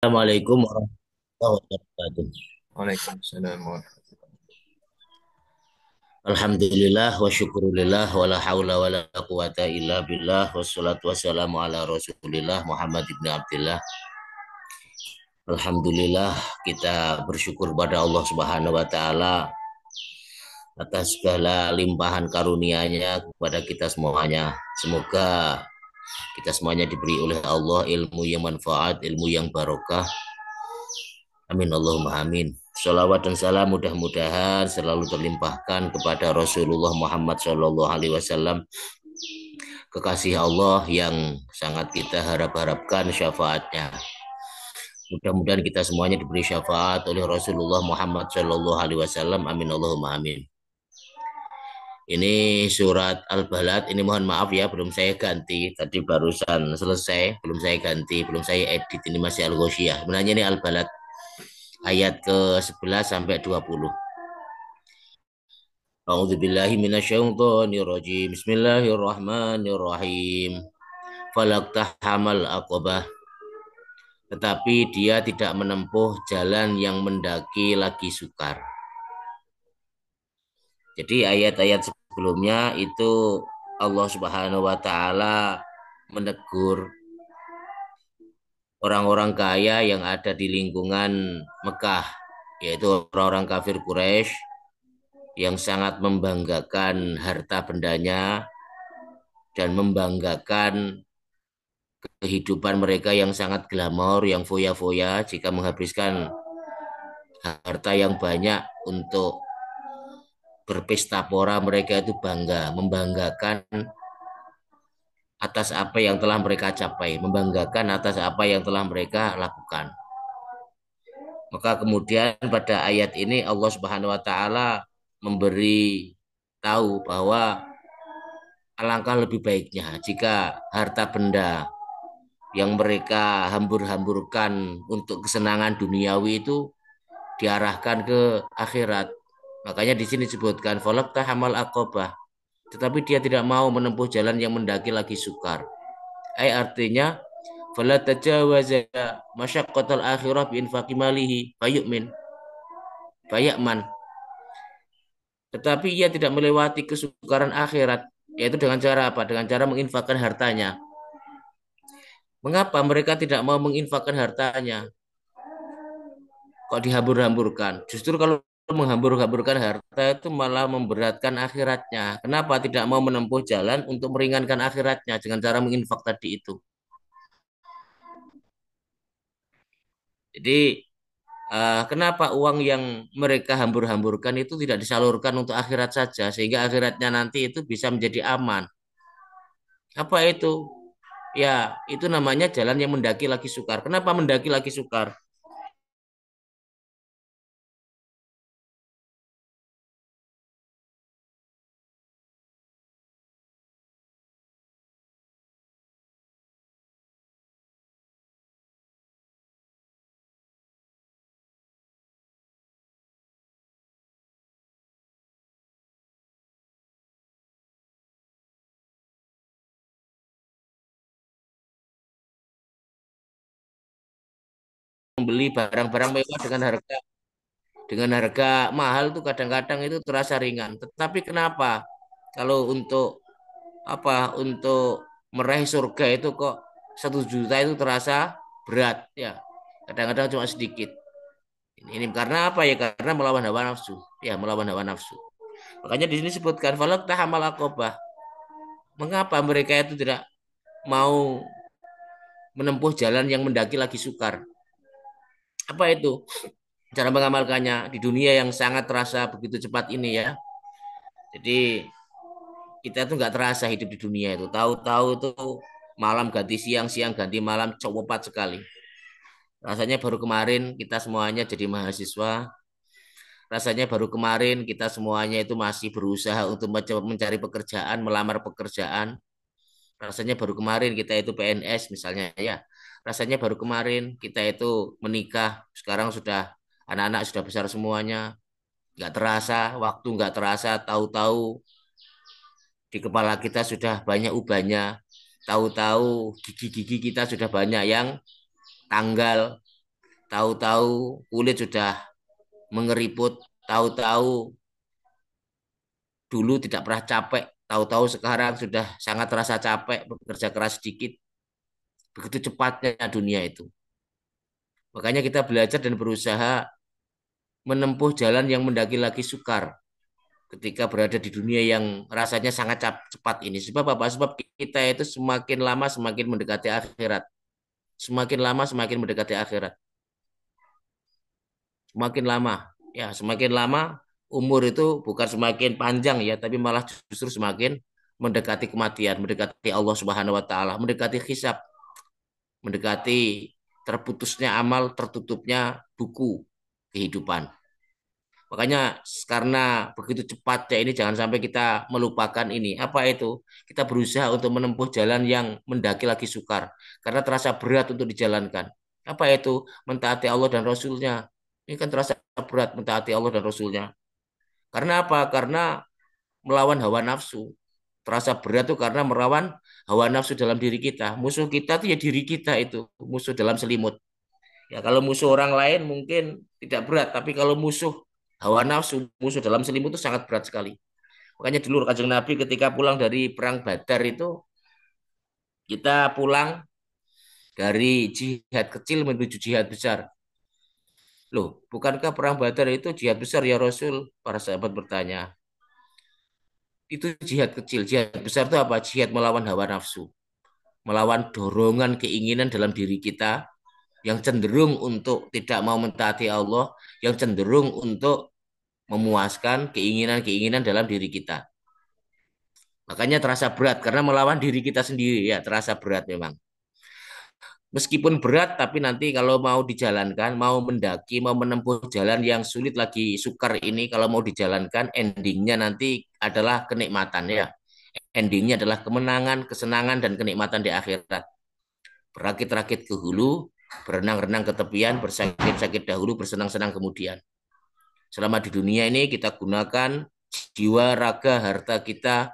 Assalamualaikum warahmatullahi wabarakatuh. Waalaikumsalam warahmatullahi Alhamdulillah wa syukurillah wa la hawla wa la quwata illa billah wassalatu wassalamu ala rasulillah Muhammad ibn Abdullah. Alhamdulillah kita bersyukur pada Allah Subhanahu wa taala atas segala limpahan karunia-Nya kepada kita semuanya. Semoga kita semuanya diberi oleh Allah ilmu yang manfaat, ilmu yang barokah. Amin Allahumma amin. Salawat dan salam mudah-mudahan selalu terlimpahkan kepada Rasulullah Muhammad Shallallahu Alaihi Wasallam, kekasih Allah yang sangat kita harap-harapkan syafaatnya. Mudah-mudahan kita semuanya diberi syafaat oleh Rasulullah Muhammad Shallallahu Alaihi Wasallam. Amin Allahumma amin. Ini surat Al-Balad. Ini mohon maaf ya, belum saya ganti. Tadi barusan selesai, belum saya ganti, belum saya edit. Ini masih Al-Ghoshiyah. Sebenarnya ini Al-Balad ayat ke-11 sampai 20. A'udzubillahi minasyaitonirrajim. Bismillahirrahmanirrahim. Falaqtahamal aqabah. Tetapi dia tidak menempuh jalan yang mendaki lagi sukar. Jadi ayat-ayat sebelumnya itu Allah Subhanahu wa taala menegur orang-orang kaya yang ada di lingkungan Mekah, yaitu orang-orang kafir Quraisy yang sangat membanggakan harta bendanya dan membanggakan kehidupan mereka yang sangat glamor, yang foya-foya jika menghabiskan harta yang banyak untuk berpesta pora. Mereka itu bangga, membanggakan atas apa yang telah mereka capai, membanggakan atas apa yang telah mereka lakukan. Maka kemudian pada ayat ini Allah Subhanahu wa taala memberi tahu bahwa alangkah lebih baiknya jika harta benda yang mereka hambur-hamburkan untuk kesenangan duniawi itu diarahkan ke akhirat. Makanya di sini disebutkan falak tahamal akobah, tetapi dia tidak mau menempuh jalan yang mendaki lagi sukar. Artinya fala tajawaza masyaqqatal akhirah bi infaqi malihi fayu'min fayakman. Tetapi ia tidak melewati kesukaran akhirat, yaitu dengan cara apa? Dengan cara menginfakkan hartanya. Mengapa mereka tidak mau menginfakkan hartanya? Kok dihambur-hamburkan? Justru kalau menghambur-hamburkan harta itu malah memberatkan akhiratnya. Kenapa tidak mau menempuh jalan untuk meringankan akhiratnya dengan cara menginfak tadi itu? Jadi kenapa uang yang mereka hambur-hamburkan itu tidak disalurkan untuk akhirat saja sehingga akhiratnya nanti itu bisa menjadi aman? Apa itu? Ya, itu namanya jalan yang mendaki lagi sukar. Kenapa mendaki lagi sukar? Membeli barang-barang mewah dengan harga mahal tuh kadang-kadang itu terasa ringan. Tetapi kenapa kalau untuk meraih surga itu kok 1 juta itu terasa berat ya. Kadang-kadang cuma sedikit. Ini karena apa ya? Karena melawan hawa nafsu. Ya, melawan hawa nafsu. Makanya di sini disebutkan falak tahamal akobah. Mengapa mereka itu tidak mau menempuh jalan yang mendaki lagi sukar? Apa itu? Cara mengamalkannya di dunia yang sangat terasa begitu cepat ini ya. Jadi kita tuh nggak terasa hidup di dunia itu. Tahu-tahu itu malam ganti siang, siang ganti malam, cepat sekali. Rasanya baru kemarin kita semuanya jadi mahasiswa. Rasanya baru kemarin kita semuanya itu masih berusaha untuk mencari pekerjaan, melamar pekerjaan. Rasanya baru kemarin kita itu PNS misalnya ya. Rasanya baru kemarin kita itu menikah. Sekarang sudah anak-anak sudah besar semuanya. Nggak terasa, waktu nggak terasa, tahu-tahu di kepala kita sudah banyak ubannya, tahu-tahu gigi-gigi kita sudah banyak yang tanggal, tahu-tahu kulit sudah mengeriput, tahu-tahu dulu tidak pernah capek, tahu-tahu sekarang sudah sangat terasa capek, bekerja keras sedikit. Begitu cepatnya dunia itu. Makanya kita belajar dan berusaha menempuh jalan yang mendaki lagi sukar ketika berada di dunia yang rasanya sangat cepat ini. Sebab apa? Sebab kita itu semakin lama semakin mendekati akhirat. Semakin lama semakin mendekati akhirat. Semakin lama, ya semakin lama umur itu bukan semakin panjang ya, tapi malah justru semakin mendekati kematian, mendekati Allah Subhanahu wa taala, mendekati hisab, mendekati terputusnya amal, tertutupnya buku kehidupan. Makanya karena begitu cepatnya ini jangan sampai kita melupakan ini. Apa itu? Kita berusaha untuk menempuh jalan yang mendaki lagi sukar. Karena terasa berat untuk dijalankan. Apa itu? Mentaati Allah dan Rasulnya. Ini kan terasa berat mentaati Allah dan Rasulnya. Karena apa? Karena melawan hawa nafsu. Terasa berat tuh karena melawan hawa nafsu dalam diri kita. Musuh kita tuh ya diri kita itu. Musuh dalam selimut. Ya kalau musuh orang lain mungkin tidak berat, tapi kalau musuh hawa nafsu, musuh dalam selimut itu sangat berat sekali. Makanya dulu Kanjeng Nabi ketika pulang dari perang Badar itu kita pulang dari jihad kecil menuju jihad besar. Loh, bukankah perang Badar itu jihad besar ya Rasul? Para sahabat bertanya. Itu jihad kecil, jihad besar itu apa? Jihad melawan hawa nafsu, melawan dorongan keinginan dalam diri kita yang cenderung untuk tidak mau mentaati Allah, yang cenderung untuk memuaskan keinginan-keinginan dalam diri kita. Makanya terasa berat karena melawan diri kita sendiri ya terasa berat memang. Meskipun berat tapi nanti kalau mau dijalankan, mau mendaki, mau menempuh jalan yang sulit lagi sukar ini kalau mau dijalankan endingnya nanti adalah kenikmatan ya. Endingnya adalah kemenangan, kesenangan dan kenikmatan di akhirat. Berakit-rakit ke hulu, berenang-renang ke tepian, bersakit-sakit dahulu, bersenang-senang kemudian. Selama di dunia ini kita gunakan jiwa, raga, harta kita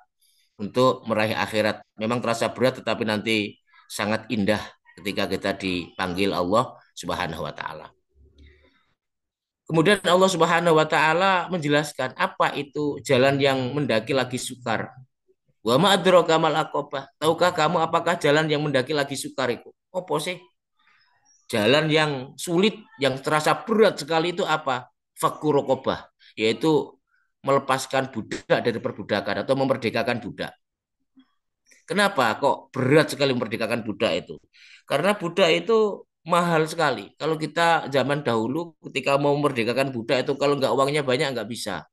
untuk meraih akhirat. Memang terasa berat tetapi nanti sangat indah ketika kita dipanggil Allah Subhanahu wa taala. Kemudian Allah Subhanahu wa taala menjelaskan apa itu jalan yang mendaki lagi sukar. Wa ma adraka mal aqabah. Tahukah kamu apakah jalan yang mendaki lagi sukar itu? Apa sih? Jalan yang sulit, yang terasa berat sekali itu apa? Fakku rokobah, yaitu melepaskan budak dari perbudakan atau memerdekakan budak. Kenapa kok berat sekali memerdekakan budak itu? Karena budak itu mahal sekali. Kalau kita zaman dahulu ketika mau memerdekakan budak itu kalau nggak uangnya banyak nggak bisa.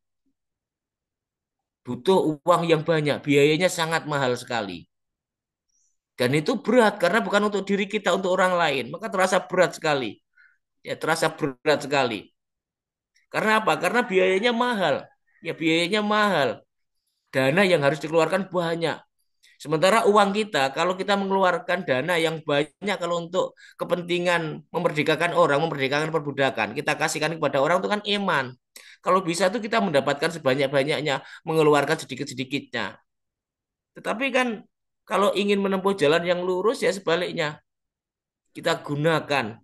Butuh uang yang banyak, biayanya sangat mahal sekali. Dan itu berat karena bukan untuk diri kita, untuk orang lain. Maka terasa berat sekali. Ya, terasa berat sekali. Karena apa? Karena biayanya mahal. Ya, biayanya mahal. Dana yang harus dikeluarkan banyak. Sementara uang kita, kalau kita mengeluarkan dana yang banyak kalau untuk kepentingan memerdekakan orang, memerdekakan perbudakan, kita kasihkan kepada orang itu kan iman. Kalau bisa tuh kita mendapatkan sebanyak-banyaknya, mengeluarkan sedikit-sedikitnya. Tetapi kan kalau ingin menempuh jalan yang lurus ya sebaliknya. Kita gunakan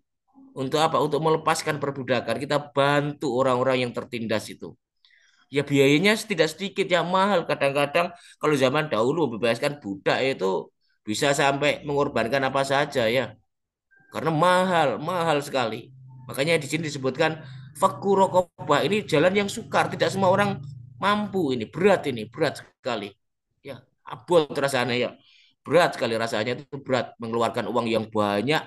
untuk apa? Untuk melepaskan perbudakan. Kita bantu orang-orang yang tertindas itu. Ya biayanya tidak sedikit ya mahal. Kadang-kadang kalau zaman dahulu membebaskan budak itu bisa sampai mengorbankan apa saja ya. Karena mahal, mahal sekali. Makanya di sini disebutkan fakku rokobah ini jalan yang sukar. Tidak semua orang mampu ini, berat sekali. Ya, abot rasanya ya. Berat sekali rasanya itu berat mengeluarkan uang yang banyak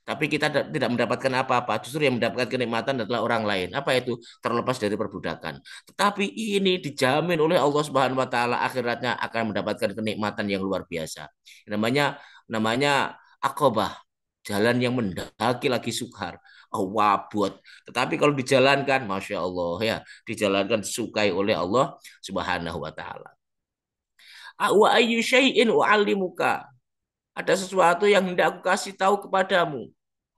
tapi kita tidak mendapatkan apa-apa. Justru yang mendapatkan kenikmatan adalah orang lain. Apa itu? Terlepas dari perbudakan. Tetapi ini dijamin oleh Allah Subhanahu wa taala akhiratnya akan mendapatkan kenikmatan yang luar biasa. Namanya namanya akobah, jalan yang mendaki lagi sukar. Oh, wabut. Tetapi kalau dijalankan, masya Allah ya, dijalankan sukai oleh Allah Subhanahu wa taala. Wa ayyu syai'in u'allimuka. Ada sesuatu yang hendak aku kasih tahu kepadamu.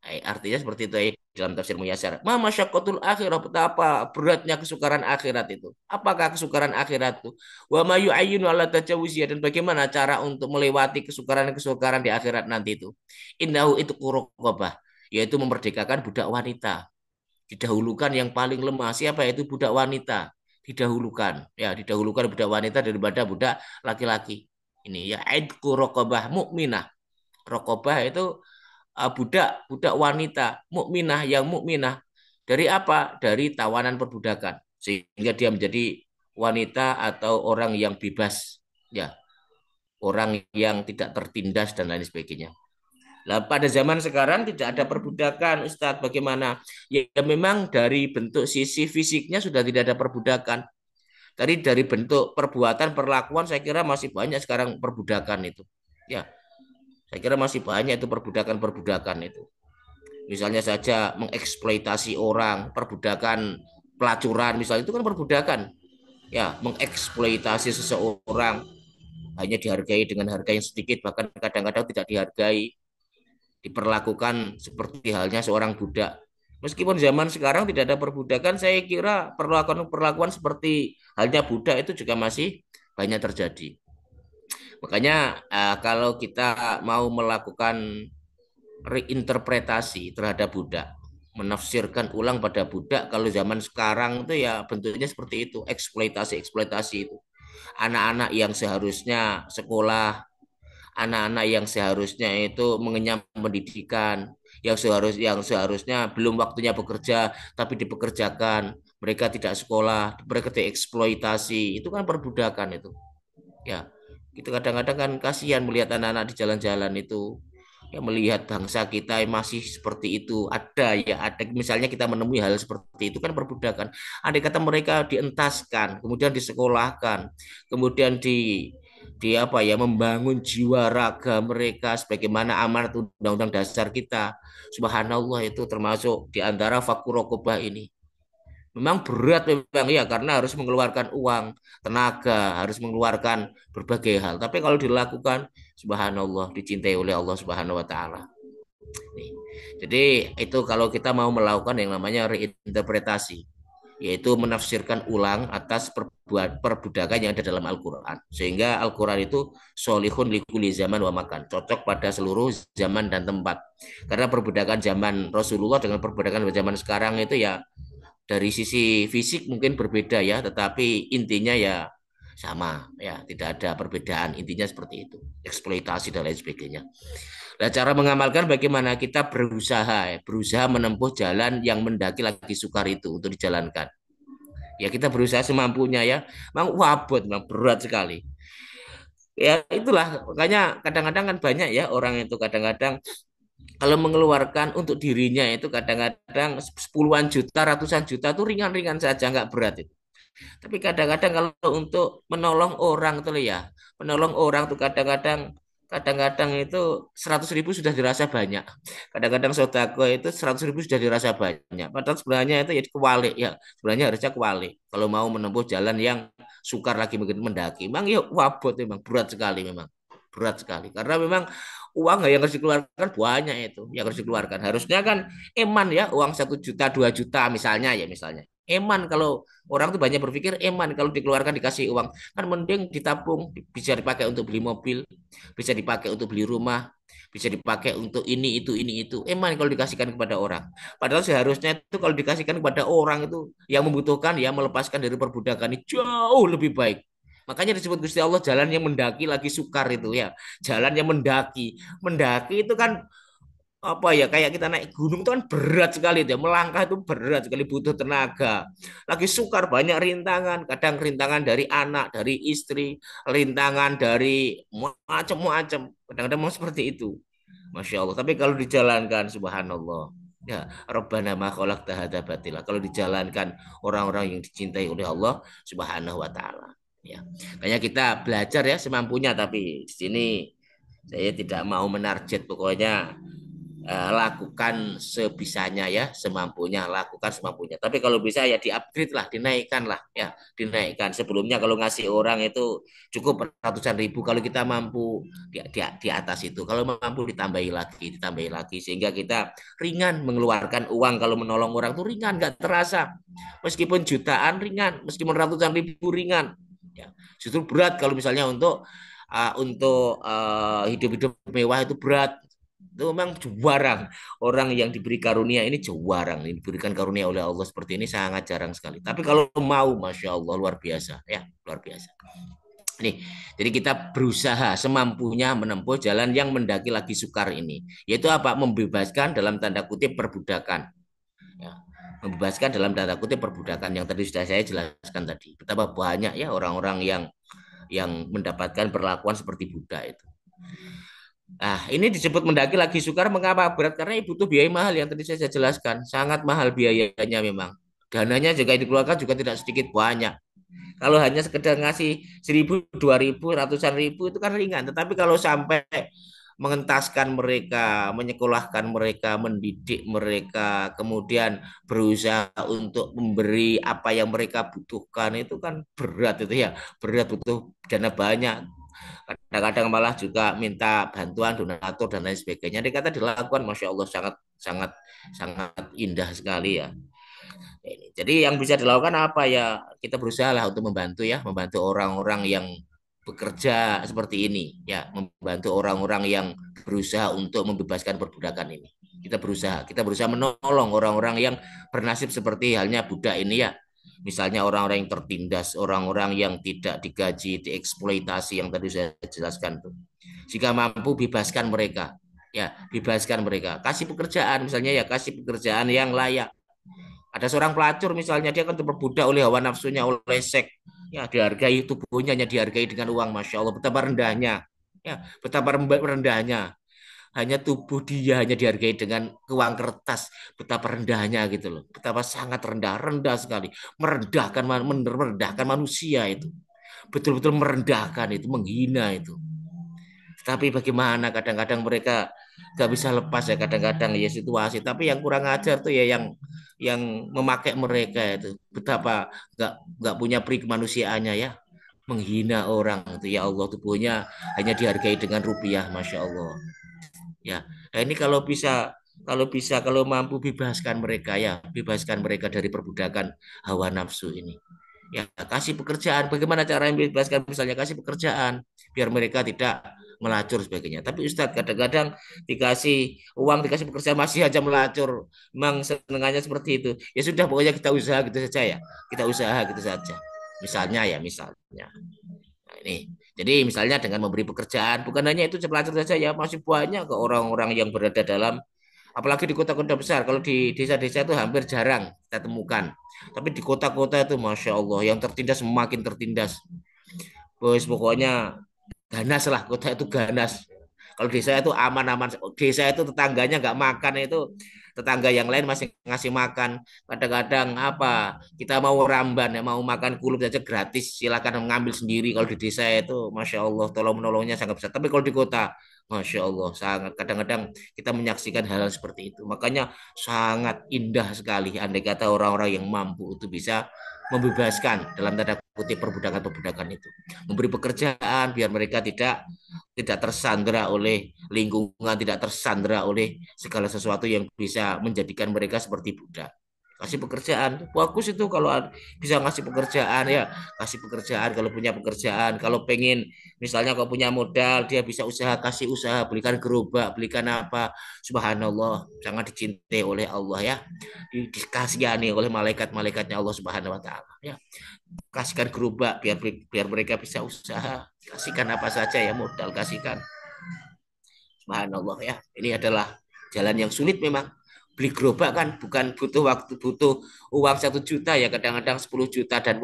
Artinya seperti itu ya, dalam tafsir Muyassar. Ma masyaqqatul akhirah, betapa beratnya kesukaran akhirat itu. Apakah kesukaran akhirat itu? Wa ma yu'ayyinu ala tajawuziyah, dan bagaimana cara untuk melewati kesukaran-kesukaran di akhirat nanti itu. Innahu itu qurqabah. yaitu memerdekakan budak wanita. Didahulukan yang paling lemah siapa, yaitu budak wanita. Didahulukan, ya didahulukan budak wanita daripada budak laki-laki. Ini ya aidku rokobah mukminah. Rokobah itu budak budak wanita mukminah yang mukminah dari apa? Dari tawanan perbudakan sehingga dia menjadi wanita atau orang yang bebas, ya orang yang tidak tertindas dan lain sebagainya. Nah, pada zaman sekarang tidak ada perbudakan, Ustadz. Bagaimana? Ya, memang dari bentuk sisi fisiknya sudah tidak ada perbudakan. Tadi dari bentuk perbuatan, perlakuan, saya kira masih banyak sekarang perbudakan itu. Ya, saya kira masih banyak itu perbudakan-perbudakan itu. Misalnya saja mengeksploitasi orang, perbudakan pelacuran, misalnya itu kan perbudakan. Ya, mengeksploitasi seseorang hanya dihargai dengan harga yang sedikit, bahkan kadang-kadang tidak dihargai, diperlakukan seperti halnya seorang budak. Meskipun zaman sekarang tidak ada perbudakan, saya kira perlakuan-perlakuan seperti halnya budak itu juga masih banyak terjadi. Makanya kalau kita mau melakukan reinterpretasi terhadap budak, menafsirkan ulang pada budak, kalau zaman sekarang itu ya bentuknya seperti itu, eksploitasi-eksploitasi itu. Anak-anak yang seharusnya sekolah, anak-anak yang seharusnya itu mengenyam pendidikan, yang seharusnya belum waktunya bekerja tapi dipekerjakan, mereka tidak sekolah, mereka dieksploitasi, itu kan perbudakan itu. Ya, kita kadang-kadang kan kasihan melihat anak-anak di jalan-jalan itu, ya melihat bangsa kita yang masih seperti itu. Ada misalnya kita menemui hal seperti itu kan perbudakan. Andai kata mereka dientaskan, kemudian disekolahkan, kemudian di apa ya, membangun jiwa raga mereka sebagaimana amanat undang-undang dasar kita. Subhanallah, itu termasuk di antara fakurokobah ini. Memang berat memang ya, karena harus mengeluarkan uang, tenaga, harus mengeluarkan berbagai hal. Tapi kalau dilakukan, subhanallah, dicintai oleh Allah Subhanahu wa taala. Jadi itu kalau kita mau melakukan yang namanya reinterpretasi, yaitu menafsirkan ulang atas perbudakan yang ada dalam Al-Quran. Sehingga Al-Quran itu solihun likuli zaman wa makan, cocok pada seluruh zaman dan tempat. Karena perbudakan zaman Rasulullah dengan perbudakan zaman sekarang itu ya dari sisi fisik mungkin berbeda ya, tetapi intinya ya sama ya, tidak ada perbedaan, intinya seperti itu, eksploitasi dan lain sebagainya. Nah, cara mengamalkan bagaimana kita berusaha ya, berusaha menempuh jalan yang mendaki lagi sukar itu untuk dijalankan. Ya kita berusaha semampunya ya, memang wabot, memang berat sekali. Ya itulah makanya kadang-kadang kan banyak ya orang itu kadang-kadang kalau mengeluarkan untuk dirinya itu kadang-kadang puluhan juta, ratusan juta itu ringan-ringan saja, nggak berat itu. Tapi kadang-kadang kalau untuk menolong orang tuh ya, menolong orang tuh kadang-kadang itu 100.000 sudah dirasa banyak. Kadang-kadang sodako itu 100.000 sudah dirasa banyak. Padahal sebenarnya itu ya kewalik ya. Sebenarnya harusnya kewalik. Kalau mau menempuh jalan yang sukar lagi mungkin mendaki, memang ya wabot, memang berat sekali memang. Berat sekali. Karena memang uang yang harus dikeluarkan banyak itu yang harus dikeluarkan. Harusnya kan eman ya, uang 1 juta 2 juta misalnya ya, misalnya eman. Kalau orang tuh banyak berpikir eman kalau dikeluarkan dikasih uang, kan mending ditabung, bisa dipakai untuk beli mobil, bisa dipakai untuk beli rumah, bisa dipakai untuk ini itu eman kalau dikasihkan kepada orang. Padahal seharusnya itu kalau dikasihkan kepada orang itu yang membutuhkan, ya melepaskan dari perbudakan ini jauh lebih baik. Makanya disebut Gusti Allah jalan yang mendaki lagi sukar itu ya. Jalan yang mendaki. Mendaki itu kan apa ya, kayak kita naik gunung itu kan berat sekali ya, melangkah itu berat sekali, butuh tenaga, lagi sukar, banyak rintangan, kadang rintangan dari anak, dari istri, rintangan dari macam-macam, kadang-kadang mau seperti itu, Masya Allah. Tapi kalau dijalankan subhanallah, ya Rabbana ma khalaqta hadza batila, kalau dijalankan orang-orang yang dicintai oleh Allah Subhanahu wa taala, ya kayaknya kita belajar ya semampunya. Tapi di sini saya tidak mau menarget, pokoknya lakukan sebisanya ya, semampunya, lakukan semampunya. Tapi kalau bisa ya di-upgrade lah, dinaikkan lah ya, dinaikkan. Sebelumnya kalau ngasih orang itu cukup ratusan ribu, kalau kita mampu di atas itu, kalau mampu ditambahi lagi sehingga kita ringan mengeluarkan uang. Kalau menolong orang itu ringan, nggak terasa. Meskipun jutaan ringan, meskipun ratusan ribu ringan. Ya, justru berat kalau misalnya untuk hidup-hidup mewah itu berat. Itu memang jarang orang yang diberi karunia ini jarang, ini diberikan karunia oleh Allah seperti ini sangat jarang sekali. Tapi kalau mau, masya Allah luar biasa ya, luar biasa. Nih, jadi kita berusaha semampunya menempuh jalan yang mendaki lagi sukar ini, yaitu apa? Membebaskan dalam tanda kutip perbudakan. Ya, membebaskan dalam tanda kutip perbudakan yang tadi sudah saya jelaskan tadi. Betapa banyak ya orang-orang yang mendapatkan perlakuan seperti budak itu. Nah, ini disebut mendaki lagi sukar. Mengapa berat? Karena butuh biaya mahal yang tadi saya jelaskan. Sangat mahal biayanya memang. Dananya juga dikeluarkan juga tidak sedikit banyak. Kalau hanya sekedar ngasih 1.000, 2.000, ratusan ribu itu kan ringan. Tetapi kalau sampai mengentaskan mereka, menyekolahkan mereka, mendidik mereka, kemudian berusaha untuk memberi apa yang mereka butuhkan itu kan berat itu ya, berat butuh dana banyak. Kadang-kadang malah juga minta bantuan donatur dan lain sebagainya. Ini kata dilakukan, masya Allah sangat sangat sangat indah sekali ya. Jadi yang bisa dilakukan apa ya? Kita berusaha lah untuk membantu ya, membantu orang-orang yang bekerja seperti ini ya, membantu orang-orang yang berusaha untuk membebaskan perbudakan ini. Kita berusaha menolong orang-orang yang bernasib seperti halnya budak ini ya. Misalnya orang-orang yang tertindas, orang-orang yang tidak digaji, dieksploitasi yang tadi saya jelaskan tuh. Jika mampu bebaskan mereka, ya bebaskan mereka. Kasih pekerjaan misalnya ya, kasih pekerjaan yang layak. Ada seorang pelacur misalnya dia kan terperbudak oleh hawa nafsunya, oleh seks. Ya, dihargai tubuhnya hanya dihargai dengan uang, masya Allah betapa rendahnya. Ya, betapa rendahnya. Hanya tubuh dia hanya dihargai dengan uang kertas, betapa rendahnya gitu loh. Betapa sangat rendah, rendah sekali. Merendahkan manusia itu. Betul-betul merendahkan itu, menghina itu. Tapi bagaimana kadang-kadang mereka gak bisa lepas ya kadang-kadang ya situasi. Tapi yang kurang ajar tuh ya yang memakai mereka itu betapa gak punya peri kemanusiaannya ya, menghina orang itu ya Allah, tubuhnya hanya dihargai dengan rupiah, masya Allah ya. Nah, ini kalau mampu bebaskan mereka ya, bebaskan mereka dari perbudakan hawa nafsu ini. Ya, kasih pekerjaan. Bagaimana cara membebaskan? Misalnya kasih pekerjaan biar mereka tidak melacur sebagainya. Tapi Ustadz kadang-kadang dikasih uang, dikasih pekerjaan masih aja melacur. Memang senengannya seperti itu. Ya sudah, pokoknya kita usaha gitu saja ya. Kita usaha gitu saja. Misalnya ya, misalnya. Nah, ini. Jadi misalnya dengan memberi pekerjaan, bukan hanya itu pelacur saja ya, masih banyak ke orang-orang yang berada dalam, apalagi di kota-kota besar. Kalau di desa-desa itu hampir jarang kita temukan. Tapi di kota-kota itu, masya Allah, yang tertindas semakin tertindas. Bos, pokoknya ganas lah, kota itu ganas. Kalau desa itu aman-aman. Desa itu tetangganya nggak makan itu, tetangga yang lain masih ngasih makan. Kadang-kadang apa, kita mau ramban ya, mau makan kulup saja gratis. Silakan mengambil sendiri. Kalau di desa itu, masya Allah, tolong menolongnya sangat besar. Tapi kalau di kota, masya Allah, sangat kadang-kadang kita menyaksikan hal-hal seperti itu. Makanya sangat indah sekali. Andai kata orang-orang yang mampu itu bisa membebaskan dalam tanda kutip perbudakan-perbudakan itu, memberi pekerjaan biar mereka tidak tidak tersandera oleh lingkungan, tidak tersandera oleh segala sesuatu yang bisa menjadikan mereka seperti budak. Kasih pekerjaan, bagus itu kalau bisa ngasih pekerjaan ya, kasih pekerjaan kalau punya pekerjaan. Kalau pengen, misalnya kalau punya modal, dia bisa usaha, kasih usaha, belikan gerobak, belikan apa. Subhanallah, sangat dicintai oleh Allah ya, dikasihani oleh malaikat-malaikatnya Allah Subhanahu Wa Taala ya. Kasihkan gerobak biar biar mereka bisa usaha, kasihkan apa saja ya modal, kasihkan. Subhanallah ya, ini adalah jalan yang sulit memang. Beli gerobak kan bukan butuh waktu, butuh uang 1 juta ya, kadang-kadang 10 juta dan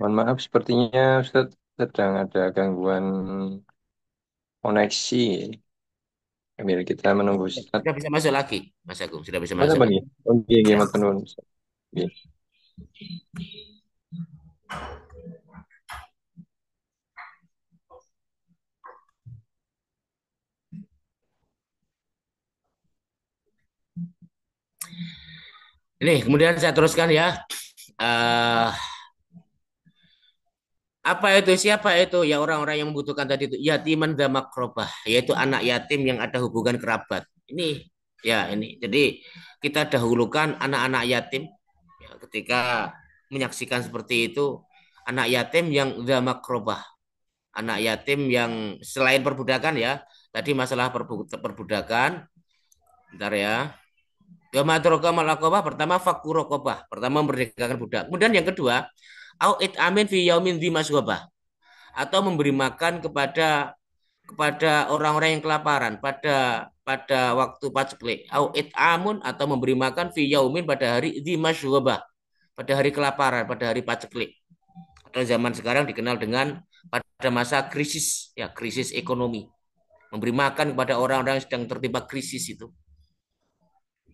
Mohon maaf, sepertinya Ustaz sedang ada gangguan koneksi. Sambil kita menunggu Ustaz. sudah bisa masuk lagi, Mas Agung sudah bisa Mas masuk apa lagi. nih? Oke, oke, Ya. matur nuwun, Ustaz. Oke. Ini kemudian saya teruskan ya. Eh, apa itu? Siapa itu? Ya orang-orang yang membutuhkan tadi itu. Yatiman dan makrobah, yaitu anak yatim yang ada hubungan kerabat. Ini ya ini. Jadi kita dahulukan anak-anak yatim ya, ketika menyaksikan seperti itu anak yatim yang dan makrobah, anak yatim yang selain perbudakan ya. Tadi masalah perbudakan. Bentar ya. Ya madroka malakobah pertama fakurokobah. Pertama memerdekakan budak. Kemudian yang kedua, au it amin fi yaumin dzi masghabah, atau memberi makan kepada orang-orang yang kelaparan pada pada waktu paceklik. Au it amun, atau memberi makan fi yaumin pada hari dzi masghabah, pada hari kelaparan, pada hari paceklik. Atau zaman sekarang dikenal dengan pada masa krisis ya, krisis ekonomi. Memberi makan kepada orang-orang yang sedang tertimpa krisis itu.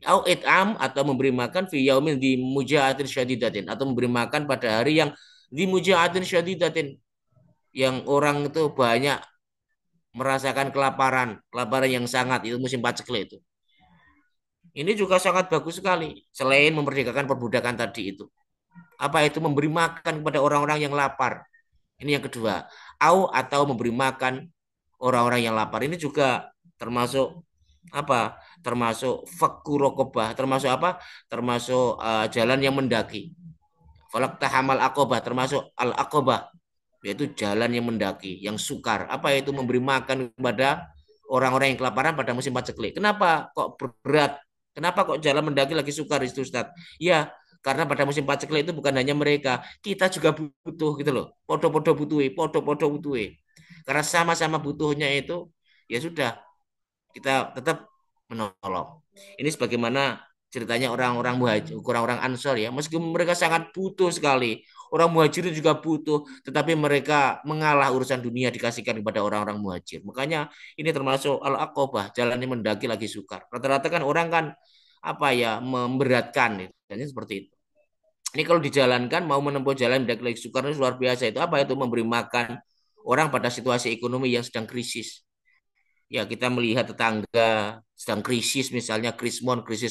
Au it'am, atau memberi makan fi yaumin di mujaatin syadidatin, atau memberi makan pada hari yang di mujaatin syadidatin, yang orang itu banyak merasakan kelaparan, kelaparan yang sangat, itu musim paceklik itu. Ini juga sangat bagus sekali. Selain memerdekakan perbudakan tadi itu. Apa itu? Memberi makan kepada orang-orang yang lapar. Ini yang kedua. Au, atau memberi makan orang-orang yang lapar. Ini juga termasuk apa? Termasuk fakurokobah. Termasuk apa? Termasuk jalan yang mendaki. Falak tahamal akobah. Termasuk al akobah, yaitu jalan yang mendaki, yang sukar. Apa itu? Memberi makan kepada orang-orang yang kelaparan pada musim paceklik. Kenapa kok berat? Kenapa kok jalan mendaki lagi sukar itu Ustaz? Ya, karena pada musim paceklik itu bukan hanya mereka, kita juga butuh gitu loh. Podo-podo butuhi, podo-podo butuhi. Karena sama-sama butuhnya itu, ya sudah, kita tetap menolong. Ini sebagaimana ceritanya orang-orang muhajir, orang-orang Ansor ya, meskipun mereka sangat butuh sekali, orang muhajirin juga butuh, tetapi mereka mengalah urusan dunia dikasihkan kepada orang-orang muhajir. Makanya ini termasuk al-aqobah, jalan yang mendaki lagi sukar. Rata-rata kan orang kan apa ya, memberatkan itu. Dan seperti itu. Ini kalau dijalankan mau menempuh jalan mendaki lagi sukar itu luar biasa. Itu apa itu? Memberi makan orang pada situasi ekonomi yang sedang krisis. Ya, kita melihat tetangga sedang krisis, misalnya krisis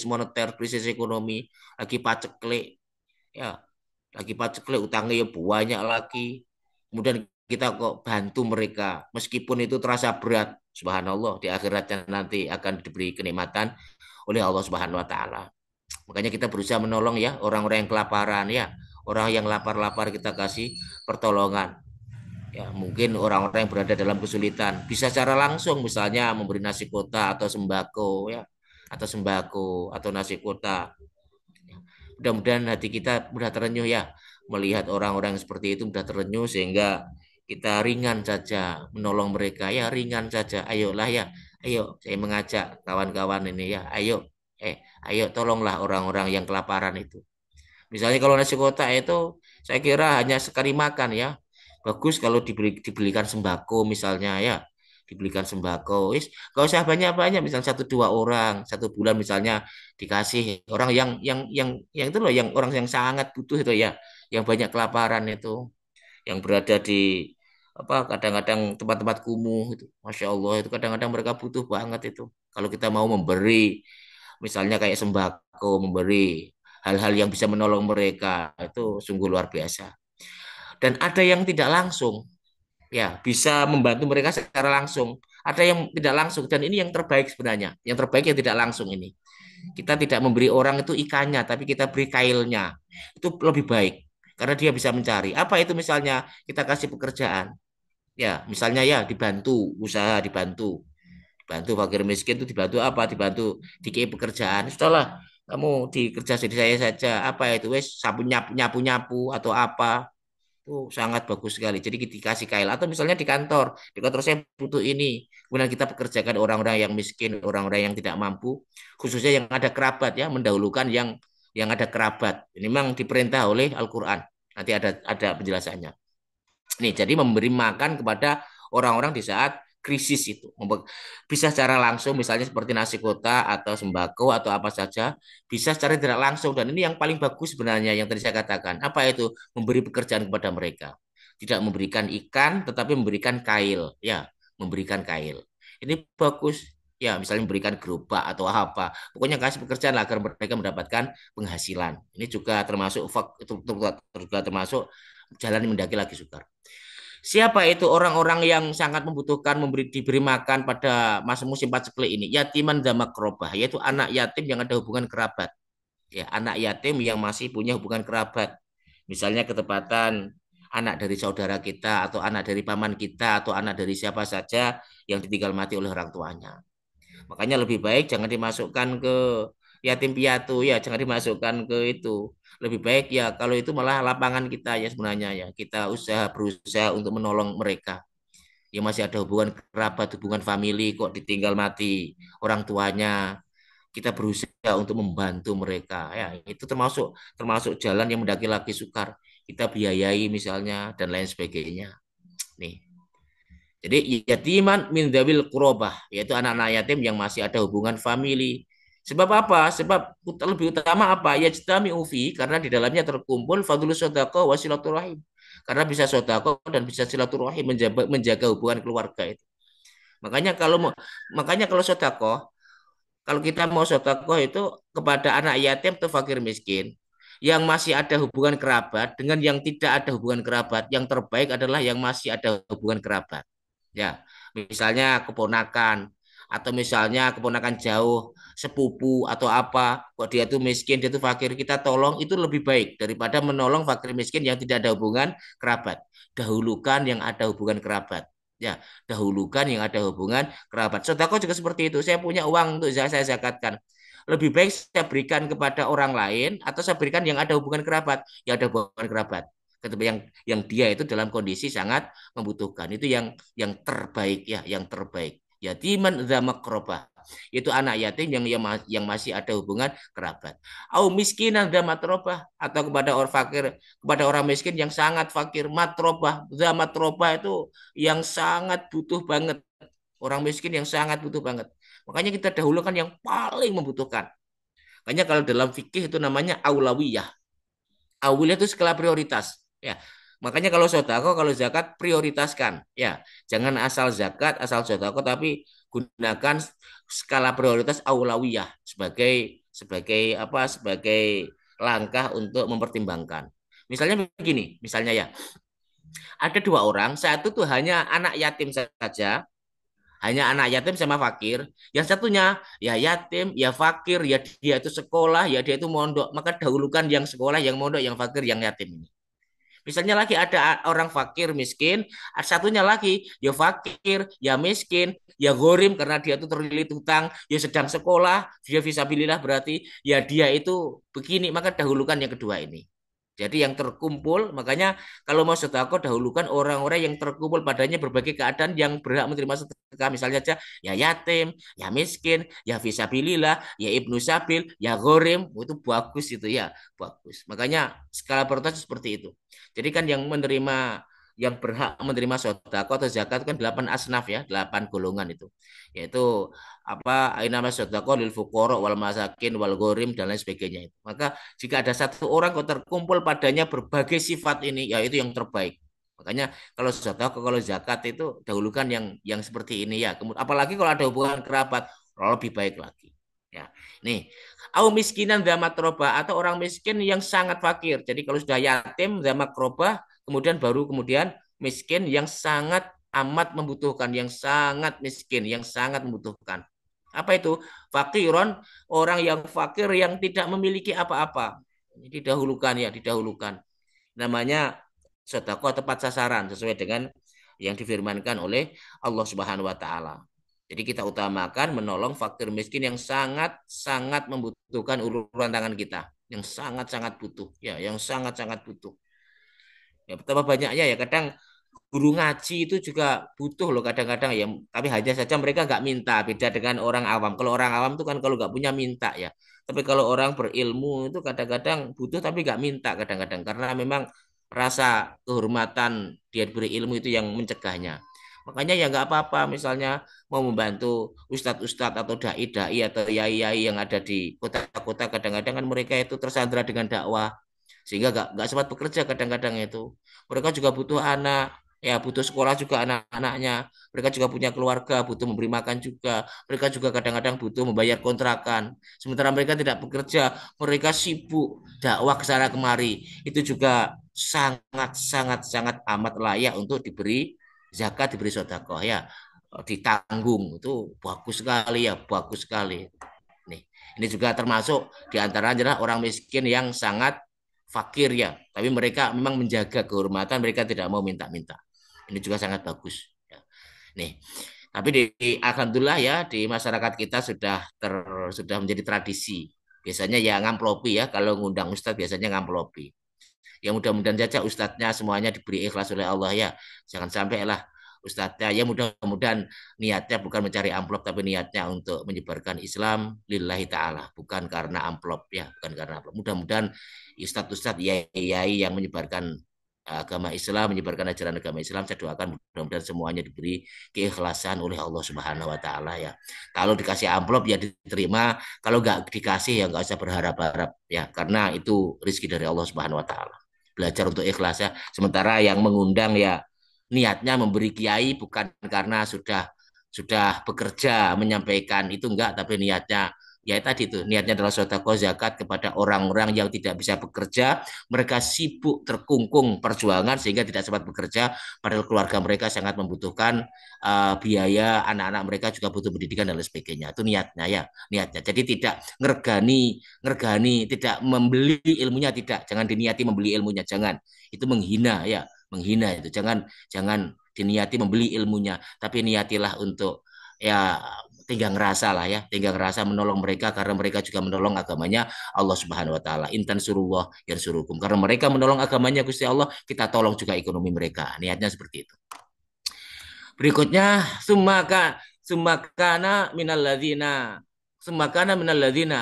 moneter, krisis ekonomi, lagi paceklik, ya, lagi paceklik, utangnya ya banyak lagi. Kemudian kita kok bantu mereka, meskipun itu terasa berat, subhanallah, di akhiratnya nanti akan diberi kenikmatan oleh Allah Subhanahu wa taala. Makanya kita berusaha menolong ya orang-orang yang kelaparan ya, orang yang lapar-lapar kita kasih pertolongan. Ya, mungkin orang-orang yang berada dalam kesulitan bisa secara langsung misalnya memberi nasi kota atau sembako ya, atau nasi kota. Mudah-mudahan hati kita mudah terenyuh ya melihat orang-orang seperti itu, mudah terenyuh sehingga kita ringan saja menolong mereka ya, ringan saja. Ayolah ya, ayo saya mengajak kawan-kawan ini ya, ayo tolonglah orang-orang yang kelaparan itu. Misalnya kalau nasi kotak itu saya kira hanya sekali makan ya. Bagus kalau dibelikan sembako misalnya ya. Dibelikan sembako. Gak usah banyak-banyak, misalnya satu dua orang, satu bulan misalnya dikasih orang yang itu loh, yang orang yang sangat butuh itu ya, yang banyak kelaparan itu, yang berada di apa, kadang-kadang tempat-tempat kumuh itu. Masya Allah, itu kadang-kadang mereka butuh banget itu. Kalau kita mau memberi misalnya kayak sembako, memberi hal-hal yang bisa menolong mereka, itu sungguh luar biasa. Dan ada yang tidak langsung, ya bisa membantu mereka secara langsung. Ada yang tidak langsung, dan ini yang terbaik sebenarnya. Yang terbaik yang tidak langsung ini. Kita tidak memberi orang itu ikannya, tapi kita beri kailnya. Itu lebih baik. Karena dia bisa mencari. Apa itu? Misalnya kita kasih pekerjaan. Ya, misalnya ya dibantu, usaha dibantu. Bantu fakir miskin itu dibantu apa? Dibantu dikei pekerjaan. Sudahlah, kamu dikerja jadi saya saja. Apa itu? Wes sapu nyapu nyapu nyapu atau apa? Itu sangat bagus sekali. Jadi kita dikasih kail, atau misalnya di kantor saya butuh ini. Kemudian kita pekerjakan orang-orang yang miskin, orang-orang yang tidak mampu, khususnya yang ada kerabat ya, mendahulukan yang ada kerabat. Ini memang diperintah oleh Al-Qur'an. Nanti ada penjelasannya. Nih, jadi memberi makan kepada orang-orang di saat krisis itu. Bisa secara langsung misalnya seperti nasi kota atau sembako atau apa saja, bisa secara tidak langsung, dan ini yang paling bagus sebenarnya yang tadi saya katakan. Apa itu? Memberi pekerjaan kepada mereka. Tidak memberikan ikan tetapi memberikan kail, ya, memberikan kail. Ini bagus. Ya, misalnya memberikan gerobak atau apa. Pokoknya kasih pekerjaan lah agar mereka mendapatkan penghasilan. Ini juga termasuk juga termasuk jalan yang mendaki lagi sukar. Siapa itu orang-orang yang sangat membutuhkan diberi makan pada masa musim paceklik ini? Yatiman dan makrobah, yaitu anak yatim yang ada hubungan kerabat. Ya, anak yatim yang masih punya hubungan kerabat. Misalnya ketepatan anak dari saudara kita atau anak dari paman kita atau anak dari siapa saja yang ditinggal mati oleh orang tuanya. Makanya lebih baik jangan dimasukkan ke yatim piatu ya, jangan dimasukkan ke itu. Lebih baik ya kalau itu malah lapangan kita ya sebenarnya ya. Kita berusaha untuk menolong mereka yang masih ada hubungan kerabat, hubungan famili kok ditinggal mati orang tuanya. Kita berusaha untuk membantu mereka ya. Itu termasuk termasuk jalan yang mendaki lagi sukar. Kita biayai misalnya dan lain sebagainya. Nih. Jadi yatiman min dzawil qurabah, yaitu anak-anak yatim yang masih ada hubungan famili. Sebab apa? Sebab lebih utama apa? Ya jitami ufi karena di dalamnya terkumpul fadlus sodako wa silaturahim. Karena bisa sodako dan bisa silaturahim menjaga hubungan keluarga itu. Makanya kalau mau, makanya kalau sodako, kalau kita mau sodako itu kepada anak yatim atau fakir miskin yang masih ada hubungan kerabat dengan yang tidak ada hubungan kerabat, yang terbaik adalah yang masih ada hubungan kerabat. Ya, misalnya keponakan atau misalnya keponakan jauh, sepupu atau apa, kok dia tuh miskin, dia tuh fakir, kita tolong itu lebih baik daripada menolong fakir miskin yang tidak ada hubungan kerabat. Dahulukan yang ada hubungan kerabat. Ya, dahulukan yang ada hubungan kerabat. Saudara juga seperti itu. Saya punya uang untuk saya zakatkan. Lebih baik saya berikan kepada orang lain atau saya berikan yang ada hubungan kerabat, yang ada hubungan kerabat. Yang dia itu dalam kondisi sangat membutuhkan itu yang terbaik ya yang terbaik yatiman dza makrobah itu anak yatim yang masih ada hubungan kerabat au miskinan dza matrobah atau kepada orang fakir kepada orang miskin yang sangat fakir matrobah dza matrobah itu yang sangat butuh banget orang miskin yang sangat butuh banget makanya kita dahulukan yang paling membutuhkan makanya kalau dalam fikih itu namanya aulawiyah awilnya itu skala prioritas. Ya, makanya kalau sodako, kalau zakat prioritaskan. Ya, jangan asal zakat, asal sodako, tapi gunakan skala prioritas aulawiyah sebagai sebagai apa? Sebagai langkah untuk mempertimbangkan. Misalnya begini, misalnya ya, ada dua orang, satu tuh hanya anak yatim saja, hanya anak yatim sama fakir. Yang satunya ya yatim, ya fakir, ya dia itu sekolah, ya dia itu mondok. Maka dahulukan yang sekolah, yang mondok, yang fakir, yang yatim ini. Misalnya lagi ada orang fakir miskin, satunya lagi ya fakir, ya miskin, ya gorim karena dia itu terlilit hutang, ya sedang sekolah, dia visabilillah berarti ya dia itu begini, maka dahulukan yang kedua ini. Jadi yang terkumpul, makanya kalau mau sedekah dahulukan orang-orang yang terkumpul padanya berbagai keadaan yang berhak menerima sedekah. Misalnya aja ya yatim, ya miskin, ya visabilillah, ya ibnu sabil, ya gorim, itu bagus itu ya, bagus. Makanya skala prioritas seperti itu. Jadi kan yang berhak menerima sedekah atau zakat kan 8 asnaf ya, 8 golongan itu. Yaitu apa nama sedekah lil fuqara wal masakin wal ghorim dan lain sebagainya itu. Maka jika ada satu orang kok terkumpul padanya berbagai sifat ini, ya itu yang terbaik. Makanya kalau sedekah, kalau zakat itu dahulukan yang seperti ini ya. Kemudian apalagi kalau ada hubungan kerabat, lebih baik lagi. Ya, nih, au miskinan damat roba atau orang miskin yang sangat fakir. Jadi kalau sudah yatim damat roba, kemudian miskin yang sangat amat membutuhkan, yang sangat miskin, yang sangat membutuhkan. Apa itu? Fakiron, orang yang fakir yang tidak memiliki apa-apa. Ini didahulukan ya, didahulukan. Namanya sedekah tepat sasaran sesuai dengan yang difirmankan oleh Allah Subhanahu wa taala. Jadi kita utamakan menolong fakir miskin yang sangat-sangat membutuhkan uluran tangan kita, yang sangat-sangat butuh, ya, yang sangat-sangat butuh. Ya, betapa banyaknya ya kadang guru ngaji itu juga butuh loh kadang-kadang ya tapi hanya saja mereka nggak minta beda dengan orang awam kalau orang awam itu kan kalau nggak punya minta ya tapi kalau orang berilmu itu kadang-kadang butuh tapi nggak minta kadang-kadang karena memang rasa kehormatan dia berilmu itu yang mencegahnya makanya ya nggak apa-apa misalnya mau membantu ustadz-ustadz atau dai-dai atau yai-yai yang ada di kota-kota kadang-kadang kan mereka itu tersandra dengan dakwah sehingga nggak sempat bekerja kadang-kadang itu mereka juga butuh anak Ya, butuh sekolah juga anak-anaknya. Mereka juga punya keluarga, butuh memberi makan juga. Mereka juga kadang-kadang butuh membayar kontrakan. Sementara mereka tidak bekerja, mereka sibuk dakwah ke sana kemari. Itu juga sangat sangat sangat amat layak untuk diberi zakat, diberi sedekah ya. Ditanggung itu bagus sekali ya, bagus sekali. Nih, ini juga termasuk di antara adalah orang miskin yang sangat fakir ya, tapi mereka memang menjaga kehormatan, mereka tidak mau minta-minta. Ini juga sangat bagus. Ya. Nih, tapi alhamdulillah ya di masyarakat kita sudah menjadi tradisi. Biasanya ya ngamplopi ya, kalau ngundang ustadz biasanya ngamplopi. Ya mudah-mudahan saja ustadznya semuanya diberi ikhlas oleh Allah ya. Jangan sampai lah ustadznya ya mudah-mudahan niatnya bukan mencari amplop tapi niatnya untuk menyebarkan Islam lillahi ta'ala. Bukan karena amplop ya, bukan karena amplop. Mudah-mudahan ustadz-ustadz yai yang menyebarkan agama Islam, menyebarkan ajaran agama Islam, saya doakan mudah-mudahan semuanya diberi keikhlasan oleh Allah Subhanahu wa taala ya. Kalau dikasih amplop ya diterima, kalau nggak dikasih ya nggak usah berharap-harap ya, karena itu rezeki dari Allah Subhanahu wa taala. Belajar untuk ikhlas ya. Sementara yang mengundang ya niatnya memberi kiai bukan karena sudah bekerja menyampaikan itu enggak, tapi niatnya ya tadi itu niatnya adalah sedekah zakat kepada orang-orang yang tidak bisa bekerja, mereka sibuk terkungkung perjuangan sehingga tidak sempat bekerja, padahal keluarga mereka sangat membutuhkan biaya, anak-anak mereka juga butuh pendidikan dan lain sebagainya. Itu niatnya ya, niatnya. Jadi tidak ngergani, ngergani, tidak membeli ilmunya, tidak, jangan diniati membeli ilmunya, jangan. Itu menghina ya, menghina itu. Jangan diniati membeli ilmunya, tapi niatilah untuk ya tinggal ngerasa lah ya, tinggal ngerasa menolong mereka karena mereka juga menolong agamanya Allah Subhanahu wa taala. Intan surullah yang surukum. Karena mereka menolong agamanya Gusti Allah, kita tolong juga ekonomi mereka. Niatnya seperti itu. Berikutnya sumakana minal ladzina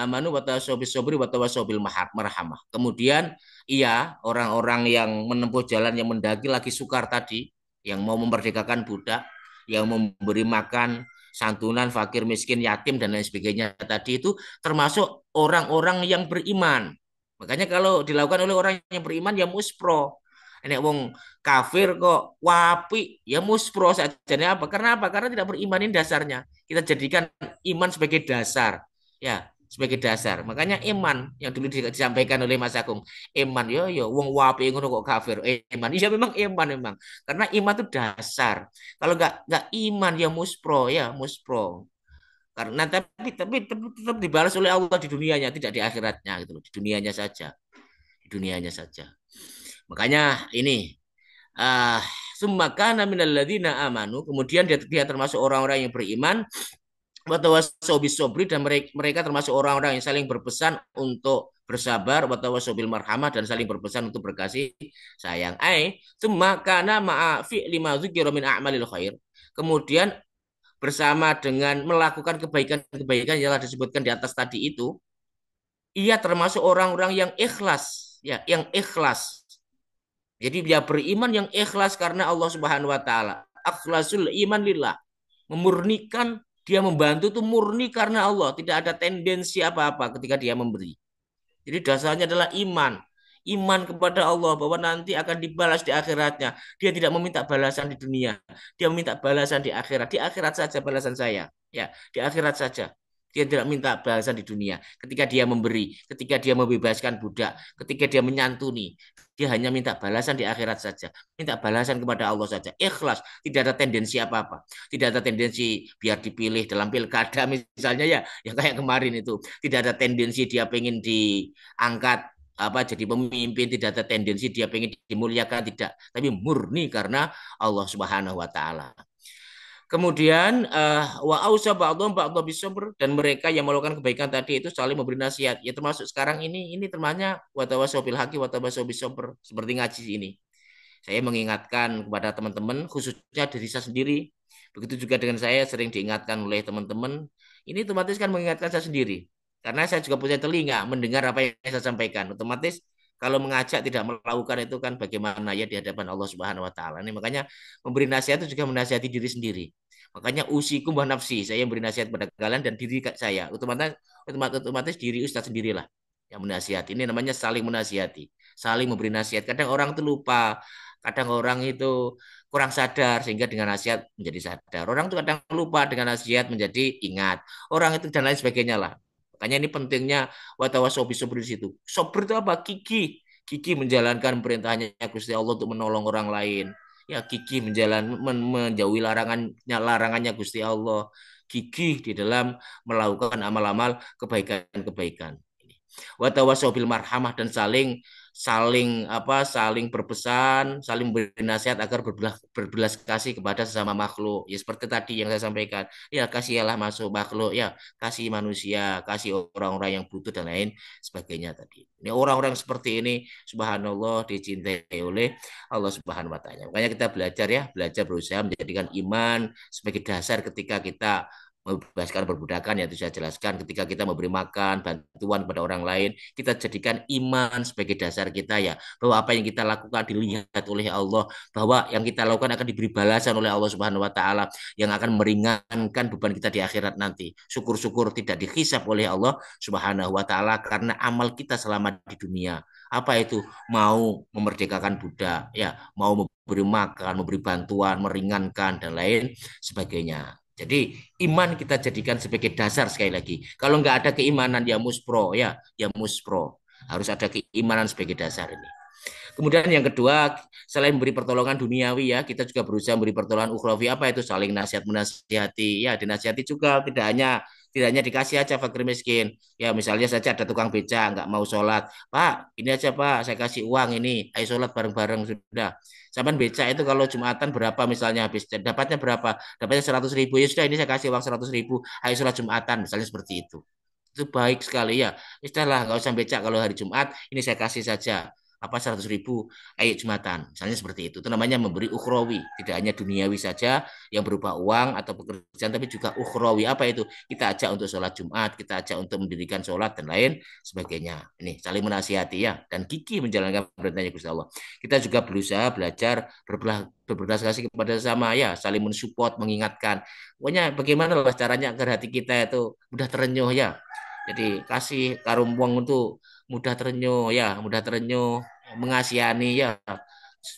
amanu wa tawassaw sobri wa tawassaw marhamah. Kemudian iya orang-orang yang menempuh jalan yang mendaki lagi sukar tadi, yang mau memerdekakan budak, yang memberi makan santunan fakir miskin yatim dan lain sebagainya tadi itu termasuk orang-orang yang beriman. Makanya kalau dilakukan oleh orang yang beriman ya muspro. Ini wong kafir kok wapi ya muspro saja. Apa? Karena apa? Karena tidak berimanin dasarnya. Kita jadikan iman sebagai dasar. Ya, sebagai dasar. Makanya iman yang dulu disampaikan oleh Mas Agung. Iman yo wong wapi ngono kok kafir. Iman. Iya memang iman memang. Karena iman itu dasar. Kalau nggak iman ya muspro ya muspro. Karena tapi tetap dibalas oleh Allah di dunianya, tidak di akhiratnya gitu loh. Di dunianya saja. Di dunianya saja. Makanya ini ah sumakana minal ladzina amanu, kemudian dia termasuk orang-orang yang beriman, watawasau bisobri, dan mereka termasuk orang-orang yang saling berpesan untuk bersabar, watawasau bil marhamah, dan saling berpesan untuk berkasih sayang. Sumakana ma'a fi'li ma dzukira min a'malil khair, kemudian bersama dengan melakukan kebaikan-kebaikan yang telah disebutkan di atas tadi itu, ia termasuk orang-orang yang ikhlas ya, yang ikhlas. Jadi dia beriman yang ikhlas karena Allah Subhanahu wa taala. Akhlasul iman lillah. Memurnikan, dia membantu itu murni karena Allah, tidak ada tendensi apa-apa ketika dia memberi. Jadi dasarnya adalah iman. Iman kepada Allah bahwa nanti akan dibalas di akhiratnya. Dia tidak meminta balasan di dunia. Dia meminta balasan di akhirat. Di akhirat saja balasan saya. Ya, di akhirat saja. Dia tidak minta balasan di dunia. Ketika dia memberi, ketika dia membebaskan budak, ketika dia menyantuni, dia hanya minta balasan di akhirat saja. Minta balasan kepada Allah saja. Ikhlas, tidak ada tendensi apa-apa. Tidak ada tendensi biar dipilih dalam pilkada misalnya ya, yang kayak kemarin itu. Tidak ada tendensi dia pengen diangkat apa jadi pemimpin, tidak ada tendensi dia pengen dimuliakan, tidak, tapi murni karena Allah Subhanahu wa taala. Kemudian wa ausa ba'dhum ba'dha bisabr, dan mereka yang melakukan kebaikan tadi itu saling memberi nasihat. Ya termasuk sekarang ini termasuknya wa tawassaw bil haqqi wa tawassaw bisabr, seperti ngaji ini. Saya mengingatkan kepada teman-teman khususnya diri saya sendiri. Begitu juga dengan saya sering diingatkan oleh teman-teman. Ini otomatis kan mengingatkan saya sendiri. Karena saya juga punya telinga mendengar apa yang saya sampaikan. Otomatis kalau mengajak tidak melakukan itu kan bagaimana ya di hadapan Allah Subhanahu wa taala. Ini makanya memberi nasihat itu juga menasihati diri sendiri. Makanya usikum wa nafsi, saya memberi nasihat pada kalian dan diri saya. Otomatis diri ustaz sendirilah yang menasihati. Ini namanya saling menasihati, saling memberi nasihat. Kadang orang itu lupa, kadang orang itu kurang sadar sehingga dengan nasihat menjadi sadar. Orang itu kadang lupa dengan nasihat menjadi ingat. Orang itu dan lain sebagainya lah. Makanya ini pentingnya watawasobi sobri di situ. Sobri itu apa? Gigi. Gigi menjalankan perintahnya Gusti Allah untuk menolong orang lain. Ya, gigi menjauhi larangannya Gusti Allah. Gigih di dalam melakukan amal-amal kebaikan-kebaikan. Watawasobil marhamah dan saling saling apa saling berpesan, saling beri nasihat agar berbelas kasih kepada sesama makhluk. Ya seperti tadi yang saya sampaikan. Ya kasihilah masuk makhluk, ya kasih manusia, kasih orang-orang yang butuh dan lain sebagainya tadi. Ini orang-orang seperti ini subhanallah dicintai oleh Allah Subhanahu wa taala. Makanya kita belajar ya, belajar berusaha menjadikan iman sebagai dasar ketika kita membebaskan perbudakan yang saya jelaskan ketika kita memberi makan bantuan kepada orang lain kita jadikan iman sebagai dasar kita ya bahwa apa yang kita lakukan dilihat oleh Allah bahwa yang kita lakukan akan diberi balasan oleh Allah Subhanahu wa taala yang akan meringankan beban kita di akhirat nanti syukur-syukur tidak dihisap oleh Allah Subhanahu wa taala karena amal kita selama di dunia apa itu mau memerdekakan budak ya mau memberi makan memberi bantuan meringankan dan lain sebagainya. Jadi iman kita jadikan sebagai dasar sekali lagi. Kalau nggak ada keimanan ya muspro ya muspro. Harus ada keimanan sebagai dasar ini. Kemudian yang kedua, selain memberi pertolongan duniawi ya, kita juga berusaha memberi pertolongan ukhrawi apa itu saling nasihat menasihati. Ya, dinasihati juga tidak hanya dikasih aja fakir miskin. Ya, misalnya saja ada tukang beca nggak mau sholat. Pak, ini aja Pak, saya kasih uang ini. Ayo sholat bareng-bareng sudah. Sampai beca itu kalau Jumatan berapa misalnya habis dapatnya berapa? Dapatnya 100.000 ya sudah ini saya kasih uang 100.000. Ayo sholat Jumatan misalnya seperti itu baik sekali ya. Istirahat nggak usah becak kalau hari Jumat ini saya kasih saja apa 100.000 ayo Jumatan misalnya seperti itu namanya memberi ukhrawi tidak hanya duniawi saja yang berupa uang atau pekerjaan tapi juga ukhrawi apa itu kita ajak untuk sholat Jumat kita ajak untuk mendirikan sholat dan lain sebagainya ini saling menasihati ya dan gigih menjalankan perintahnya Gusti Allah kita juga berusaha belajar berbelas kasih kepada sesama ya saling mensupport mengingatkan pokoknya bagaimana lah caranya agar hati kita itu mudah terenyuh ya jadi kasih karum wong itu mudah terenyuh mengasihani ya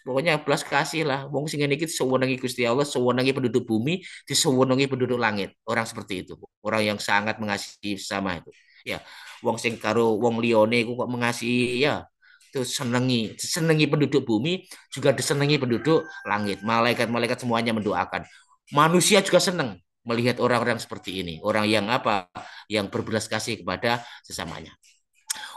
pokoknya belas kasih lah wong sing ngene iki sewenengi Gusti Allah sewenengi penduduk bumi disewenengi penduduk langit orang seperti itu orang yang sangat mengasihi sama itu ya wong sing karo wong liyane iku kok mengasihi ya itu senengi penduduk bumi juga disenengi penduduk langit malaikat-malaikat semuanya mendoakan manusia juga senang melihat orang-orang seperti ini orang yang apa yang berbelas kasih kepada sesamanya.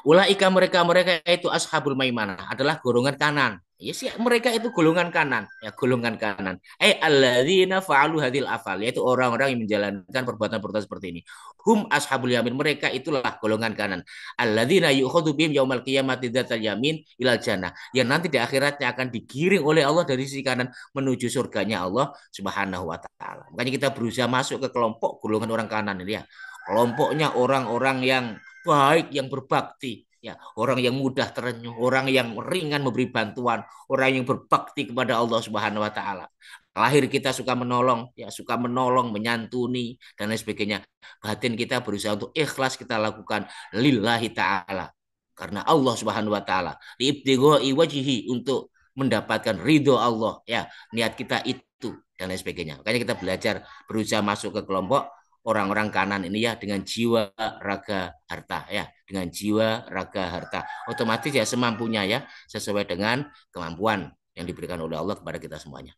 Ulaika mereka itu ashabul maimanah adalah golongan kanan. Ya sih mereka itu golongan kanan, ya golongan kanan. Alladzina fa'alu hadil afal yaitu orang-orang yang menjalankan perbuatan-perbuatan seperti ini. Hum ashabul yamin mereka itulah golongan kanan. Alladzina yu'khadhu bihim yaumal qiyamati dzatal yamin ilal jannah. Yang nanti di akhiratnya akan digiring oleh Allah dari sisi kanan menuju surganya Allah Subhanahu wa taala. Makanya kita berusaha masuk ke kelompok golongan orang kanan ini ya. Kelompoknya orang-orang yang baik yang berbakti ya orang yang mudah terenyuh orang yang ringan memberi bantuan orang yang berbakti kepada Allah Subhanahu wa taala lahir kita suka menolong ya suka menolong menyantuni dan lain sebagainya batin kita berusaha untuk ikhlas kita lakukan lillahi taala karena Allah Subhanahu wa taala liibtigha'i wajhi untuk mendapatkan ridho Allah ya niat kita itu dan lain sebagainya makanya kita belajar berusaha masuk ke kelompok orang-orang kanan ini ya dengan jiwa raga harta ya dengan jiwa raga harta otomatis ya semampunya ya sesuai dengan kemampuan yang diberikan oleh Allah kepada kita semuanya.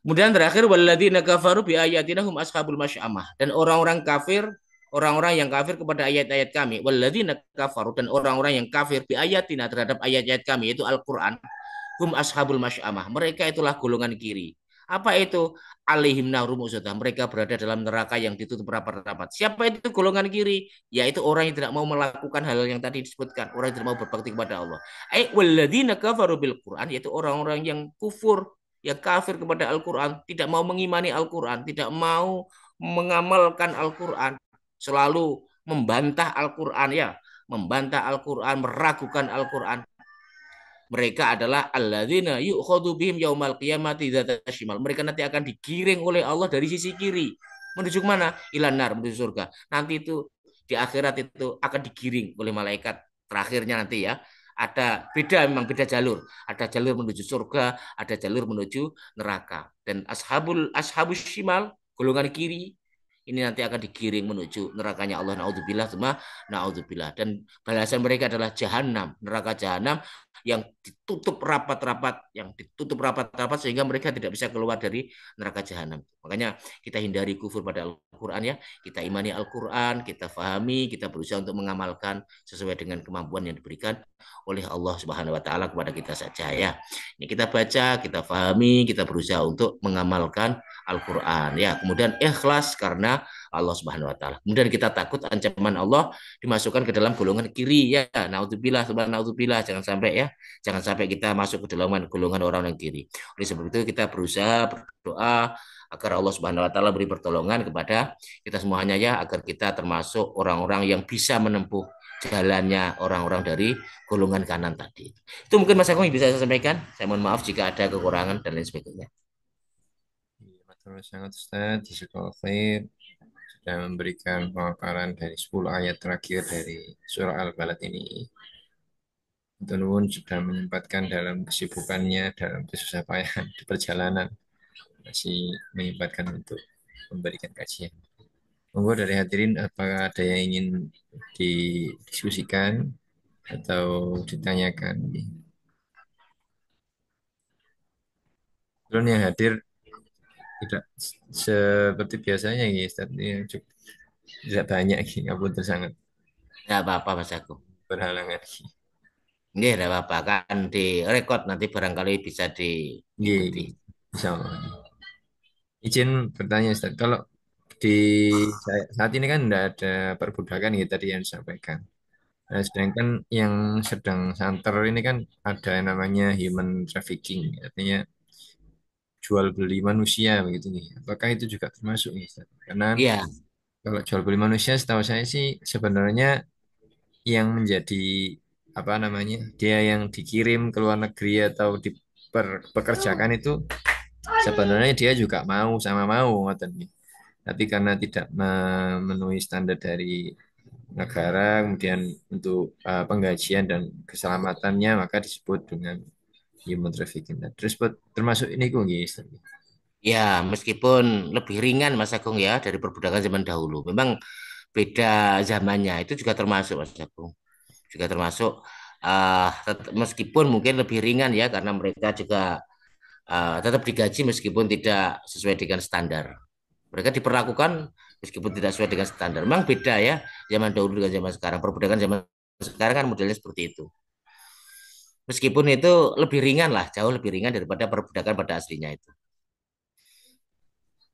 Kemudian terakhir walladzina kafaru bi ayatina hum ashabul masyamah dan orang-orang yang kafir kepada ayat-ayat kami walladzina kafaru dan orang-orang yang kafir bi ayatina terhadap ayat-ayat kami yaitu Al-Qur'an hum ashabul masyamah mereka itulah golongan kiri apa itu alaihim narum usadah mereka berada dalam neraka yang ditutup rapat-rapat siapa itu golongan kiri yaitu orang yang tidak mau melakukan hal yang tadi disebutkan orang yang tidak mau berbakti kepada Allah walladzina kafaru bil Quran yaitu orang-orang yang kufur yang kafir kepada Al-Quran tidak mau mengimani Al-Quran tidak mau mengamalkan Al-Quran selalu membantah Al-Quran ya membantah Al-Quran meragukan Al-Quran mereka adalah alladzina yu'khadhu bihim yaumal qiyamati dzata shimal. Mereka nanti akan digiring oleh Allah dari sisi kiri. Menuju ke mana? Ilanar, menuju surga. Nanti itu di akhirat itu akan digiring oleh malaikat terakhirnya nanti ya. ada beda, memang beda jalur. Ada jalur menuju surga, ada jalur menuju neraka. Dan ashabus shimal, golongan kiri, ini nanti akan digiring menuju nerakanya Allah. Naudzubillah, semua naudzubillah. Dan balasan mereka adalah jahanam, neraka jahanam yang ditutup rapat-rapat sehingga mereka tidak bisa keluar dari neraka jahanam. Makanya kita hindari kufur pada Al-Quran ya. Kita imani Al-Quran, kita fahami, kita berusaha untuk mengamalkan sesuai dengan kemampuan yang diberikan oleh Allah Subhanahu wa taala kepada kita saja ya. Ini kita baca, kita fahami, kita berusaha untuk mengamalkan Al-Quran ya. Kemudian ikhlas karena Allah Subhanahu wa taala. Kemudian kita takut ancaman Allah dimasukkan ke dalam golongan kiri ya. Naudzubillah, naudzubillah, jangan sampai ya. Jangan sampai kita masuk ke dalam golongan orang yang kiri. Oleh sebab itu kita berusaha berdoa agar Allah Subhanahu wa taala beri pertolongan kepada kita semuanya ya, agar kita termasuk orang-orang yang bisa menempuh jalannya orang-orang dari golongan kanan tadi. Itu mungkin Mas Agung yang bisa saya sampaikan. Saya mohon maaf jika ada kekurangan dan lain sebagainya. Iya, betul sangat Ustaz. Jazakallahu khair. Sudah memberikan pemaparan dari 10 ayat terakhir dari surah Al-Balad ini. Tenun sudah menyempatkan dalam kesibukannya, dalam kesusah payah di perjalanan, masih menyempatkan untuk memberikan kajian. Monggo dari hadirin, apakah ada yang ingin didiskusikan atau ditanyakan? Belum yang hadir tidak seperti biasanya ya, Ustaz. Ya, tidak banyak, ampun sangat Tidak apa-apa Mas Agung. berhalangan. Nggih, tidak apa-apa kan direkod nanti barangkali bisa diikuti. Gini, insya Allah. Izin bertanya Ustaz, kalau di saat ini kan tidak ada perbudakan gitu tadi yang disampaikan. Nah, sedangkan yang sedang santer ini kan ada yang namanya human trafficking, artinya jual beli manusia begitu nih. Apakah itu juga termasuk nih, Ustaz? Karena Iya, kalau jual beli manusia setahu saya sih sebenarnya yang menjadi apa namanya, dia yang dikirim ke luar negeri atau dipekerjakan itu sebenarnya dia juga mau sama mau ngoten nih. Tapi karena tidak memenuhi standar dari negara, kemudian untuk penggajian dan keselamatannya maka disebut dengan human trafficking. Nah, terus termasuk ini kok guys. ya meskipun lebih ringan Mas Agung ya dari perbudakan zaman dahulu. Memang beda zamannya itu juga termasuk Mas Agung. Juga termasuk meskipun mungkin lebih ringan ya karena mereka juga tetap digaji meskipun tidak sesuai dengan standar. Mereka diperlakukan meskipun tidak sesuai dengan standar. Memang beda ya zaman dahulu dengan zaman sekarang. Perbudakan zaman sekarang kan modelnya seperti itu. Meskipun itu lebih ringan lah, jauh lebih ringan daripada perbudakan pada aslinya itu.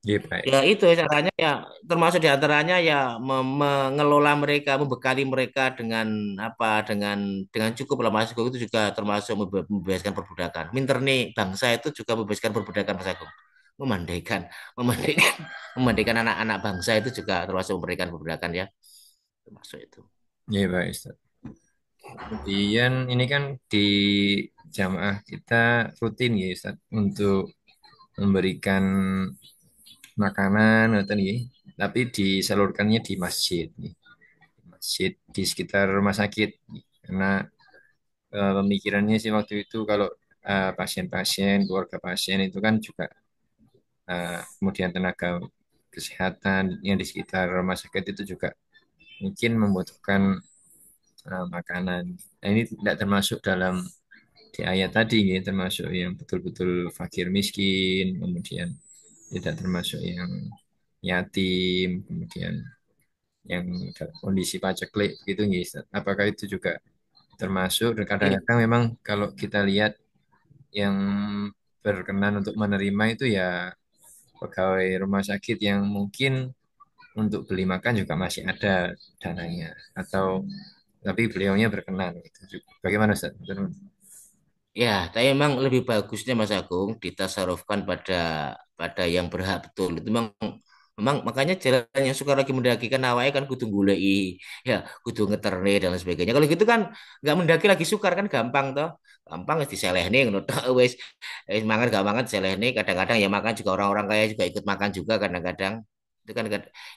Iya, baik. Ya itu caranya ya termasuk diantaranya ya mengelola mereka, membekali mereka dengan apa dengan cukup lah Mas Agung itu juga termasuk membebaskan perbudakan. Minter nih bangsa itu juga membebaskan perbudakan Mas Agung. Memandaikan, memandaikan, memandaikan anak-anak bangsa itu juga termasuk memberikan perbudakan ya. Termasuk itu. Iya, baik, Ustaz. Kemudian ini kan di jamaah kita rutin ya Ustaz untuk memberikan makanan atau nih, tapi disalurkannya di masjid nih. Masjid di sekitar rumah sakit nih. Karena pemikirannya sih waktu itu kalau pasien-pasien, keluarga pasien itu kan juga kemudian tenaga kesehatan yang di sekitar rumah sakit itu juga mungkin membutuhkan makanan. Nah, ini tidak termasuk dalam di ayat tadi ya, termasuk yang betul-betul fakir miskin, kemudian tidak termasuk yang yatim, kemudian yang dalam kondisi paceklik gitu ya, Ustaz. Apakah itu juga termasuk? Dan Iya, kadang-kadang memang kalau kita lihat yang berkenan untuk menerima itu ya pegawai rumah sakit yang mungkin untuk beli makan juga masih ada dananya, atau tapi beliaunya berkenan gitu. Bagaimana Ustaz? ya, tapi memang lebih bagusnya Mas Agung ditasarufkan pada yang berhak betul. Itu memang memang makanya jalan yang suka lagi mendakikan awake kan kudu goleki ya kudu ngeterne dan lain sebagainya. Kalau gitu kan nggak mendaki lagi sukar kan gampang toh. Gampang wis diselehne ngono tok wis mangan gak mangan diselehne kadang-kadang ya makan juga orang-orang kaya juga ikut makan juga kadang-kadang. Itu kan,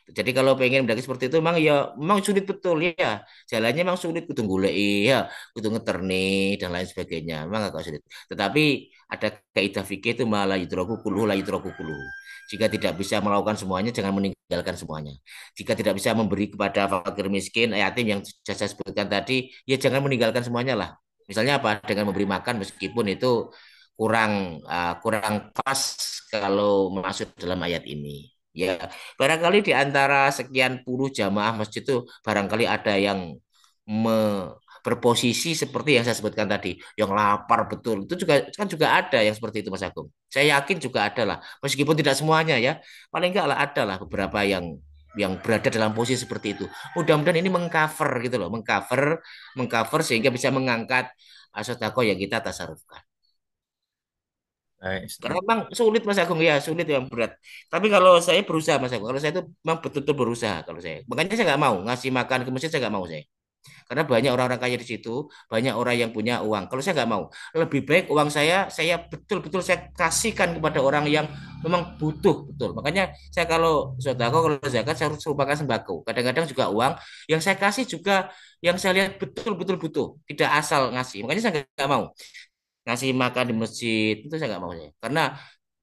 jadi kalau pengen mendaki seperti itu memang ya memang sulit betul ya. Jalannya memang sulit, kudu golek ya, kudu ngeterni dan lain sebagainya. Memang agak sulit. Tetapi ada kaidah fikih itu malah yudraku kuluhu la yudraku kuluhu. Jika tidak bisa melakukan semuanya, jangan meninggalkan semuanya. Jika tidak bisa memberi kepada fakir miskin, yatim yang sudah saya sebutkan tadi, ya jangan meninggalkan semuanya lah. Misalnya apa? Dengan memberi makan meskipun itu kurang pas kalau masuk dalam ayat ini. Ya, barangkali di antara sekian puluh jamaah masjid itu barangkali ada yang berposisi seperti yang saya sebutkan tadi, yang lapar betul. Itu juga kan juga ada yang seperti itu Mas Agung. Saya yakin juga ada lah, meskipun tidak semuanya ya. Paling enggak lah ada lah beberapa yang berada dalam posisi seperti itu. Mudah-mudahan ini mengcover gitu loh, mengcover, mengcover sehingga bisa mengangkat sedekah yang kita tasarufkan. Baik, Karena Ustaz. memang sulit Mas Agung ya, sulit yang berat. Tapi kalau saya berusaha Mas Agung, kalau saya itu memang betul-betul berusaha kalau saya. Makanya saya nggak mau ngasih makan ke masjid, saya nggak mau saya. Karena banyak orang-orang kaya di situ, banyak orang yang punya uang. Kalau saya nggak mau, lebih baik uang saya betul-betul saya kasihkan kepada orang yang memang butuh betul. Makanya saya kalau sedekah, kalau zakat saya harus merupakan sembako. Kadang-kadang juga uang yang saya kasih juga yang saya lihat betul-betul butuh, tidak asal ngasih. Makanya saya nggak mau ngasih makan di masjid itu saya nggak mau saya. Karena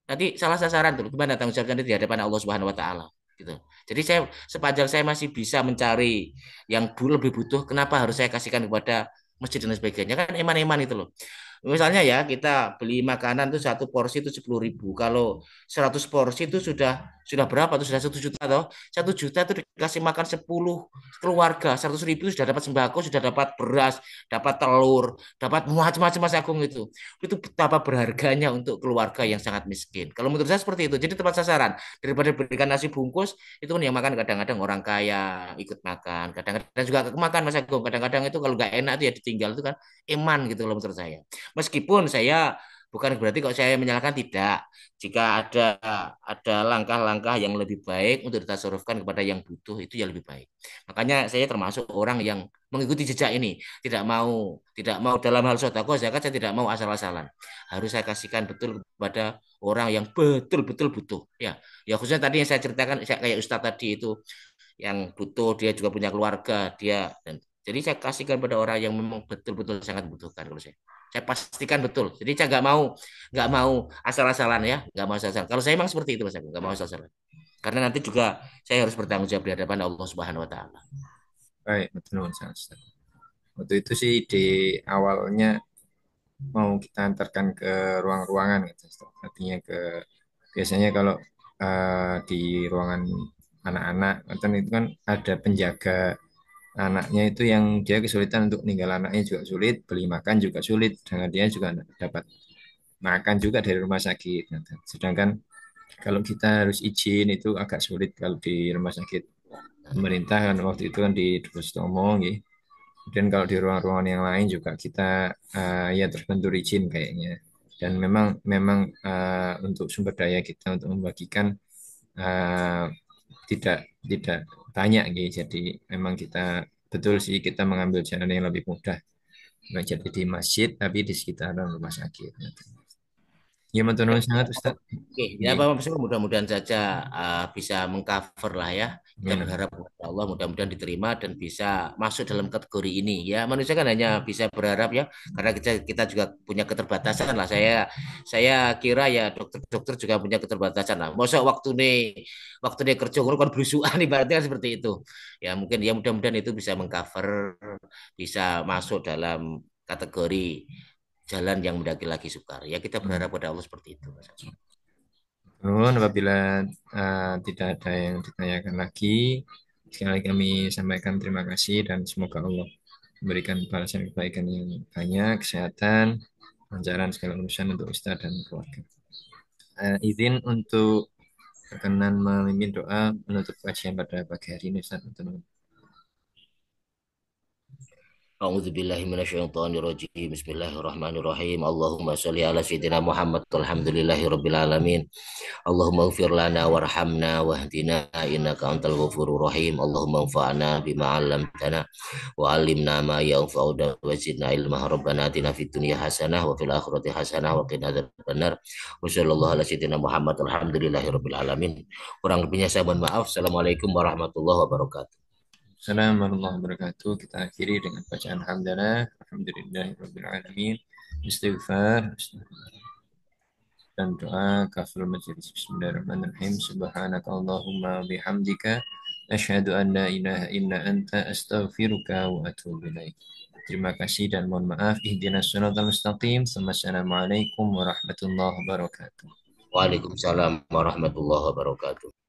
nanti salah sasaran tuh gimana tanggung jawab nanti di hadapan Allah Subhanahu wa taala gitu. Jadi saya sepanjang saya masih bisa mencari yang lebih butuh, kenapa harus saya kasihkan kepada masjid dan sebagainya kan eman-eman itu loh. Misalnya ya kita beli makanan tuh satu porsi itu 10.000. Kalau 100 porsi itu sudah berapa tuh sudah 1 juta toh. 1 juta itu dikasih makan 10 keluarga. 100.000 sudah dapat sembako, sudah dapat beras, dapat telur, dapat macam-macam Mas Agung itu. Itu betapa berharganya untuk keluarga yang sangat miskin. Kalau menurut saya seperti itu. Jadi tepat sasaran. Daripada berikan nasi bungkus, itu kan yang makan kadang-kadang orang kaya ikut makan. Kadang-kadang juga makan Mas Agung. Kadang-kadang itu kalau nggak enak itu ya ditinggal itu kan eman gitu loh menurut saya. Meskipun saya bukan berarti kok saya menyalahkan tidak. Jika ada langkah-langkah yang lebih baik untuk ditasarufkan kepada yang butuh itu ya lebih baik. Makanya saya termasuk orang yang mengikuti jejak ini, tidak mau dalam hal sedekah zakat saya tidak mau asal-asalan. Harus saya kasihkan betul kepada orang yang betul-betul butuh. Ya, ya khususnya tadi yang saya ceritakan kayak Ustadz tadi itu yang butuh dia juga punya keluarga dia dan jadi saya kasihkan pada orang yang memang betul-betul sangat membutuhkan kalau saya pastikan betul jadi saya nggak mau asal-asalan ya nggak mau asal-asalan kalau saya memang seperti itu mas aku nggak mau asal-asalan karena nanti juga saya harus bertanggung jawab di hadapan Allah Subhanahu Wa Taala. Baik, betul Ustaz. Waktu itu sih di awalnya mau kita antarkan ke ruang-ruangan gitu, Ustaz. Artinya ke biasanya kalau di ruangan anak-anak, kan itu kan ada penjaga anaknya itu yang dia kesulitan untuk ninggal anaknya juga sulit, beli makan juga sulit, dan dia juga dapat makan juga dari rumah sakit. Nah, sedangkan kalau kita harus izin itu agak sulit kalau di rumah sakit pemerintah kan waktu itu kan di Dostomo gitu. Dan kalau di ruang-ruangan yang lain juga kita ya terbentur izin kayaknya. Dan memang memang untuk sumber daya kita untuk membagikan eh, tidak tidak banyak gitu. Jadi memang kita betul sih kita mengambil jalan yang lebih mudah. Nggak jadi di masjid tapi di sekitaran rumah sakit. Ya, matur Ya, nuwun sangat Ustaz. oke, ya Nggih. Bapak Presiden mudah-mudahan saja bisa mengcover lah ya. Kita Amin. berharap kepada Allah mudah-mudahan diterima dan bisa masuk dalam kategori ini. Ya manusia kan hanya bisa berharap ya, karena kita juga punya keterbatasan lah. Saya kira ya dokter-dokter juga punya keterbatasan lah. Masa waktu nih kerja ngono kan berusukan ibaratnya kan seperti itu. Ya mungkin ya mudah-mudahan itu bisa mengcover, bisa masuk dalam kategori jalan yang mendaki lagi sukar. Ya kita berharap pada Allah seperti itu. Mas. Nuhun apabila tidak ada yang ditanyakan lagi, sekali lagi kami sampaikan terima kasih dan semoga Allah memberikan balasan kebaikan yang banyak, kesehatan, lancaran segala urusan untuk Ustadz dan keluarga. Izin untuk berkenan memimpin doa menutup kajian pada pagi hari ini Ustadz. أعوذ بالله من الشيطان الرجيم بسم الله الرحمن الرحيم اللهم صل على سيدنا محمد والحمد لله رب العالمين اللهم اغفر لنا وارحمنا واهدنا إنك أنت الغفور الرحيم اللهم انفعنا بما علمتنا وعلمنا ما ينفعنا وزدنا علما ربنا آتنا في الدنيا حسنة وفي الآخرة حسنة وقنا عذاب النار وصلى الله على سيدنا محمد والحمد لله رب العالمين. Kurang lebihnya saya mohon maaf. Assalamualaikum warahmatullahi wabarakatuh. Assalamualaikum warahmatullahi wabarakatuh. Kita akhiri dengan bacaan hamdalah. Alhamdulillahirabbil alamin. Istighfar dan doa kafir majelis. Bismillahirrahmanirrahim. Subhanakallahumma bihamdika asyhadu an la ilaha illa anta astaghfiruka wa atubu ilaik. Terima kasih dan mohon maaf. Ihdinas shiratal mustaqim. Assalamualaikum warahmatullahi wabarakatuh. Waalaikumsalam warahmatullahi wabarakatuh.